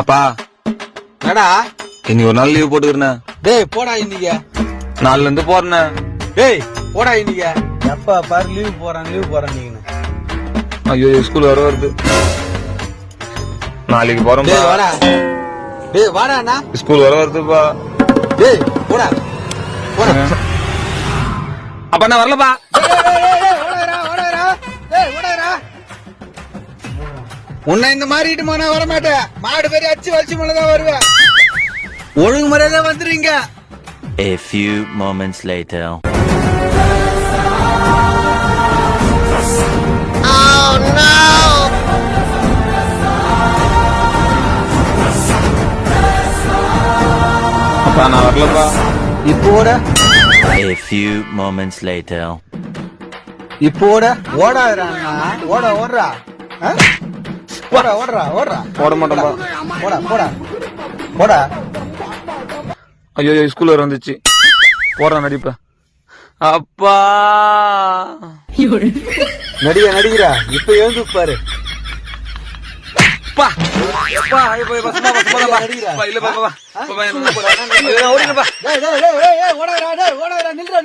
அப்பா என்னடா இன்னைக்கு ஒரு நாள் லீவ் போட்டுக்கிறேன். டேய் போடா இன்னைக்கு. நாலுல இருந்து போறேன். டேய் போடா இன்னைக்கு. எப்ப பாரு லீவ் போறான் நீங்க. ஐயோ ஸ்கூல் வர வருது. நாளைக்கு போறோம். டேய் வாடா. டேய் வாடா அண்ணா. ஸ்கூல் வர வருதுப்பா. டேய் போடா. போடா. அப்பா நான் வரலப்பா. உன்னை இந்த மாதிரி நான் வர மாட்டேன். மாடு பேரி அச்சு வச்சு மேலதான் வருவேன். ஒழுங்கு முறையில வந்துருவீங்க. A few moments later. Oh no! அப்பா நான் வரலப்பா. இப்போட A few moments later. இப்போட ஓடாதா ஓடுறா. ஓடுறா போட மாட்டேன்ப்பா. போடா. ஐயோ ஸ்கூல் வர வந்துச்சு. போறேன் நடிப்ப. அப்பா நடிக்கிறா. இப்ப எழுந்து பாரு. அப்பா அப்பா இப்ப பஸ்மா பஸ்மா பா இல்ல பா பா பா ஓடினப்பா. ஓடாதடா நில்றா.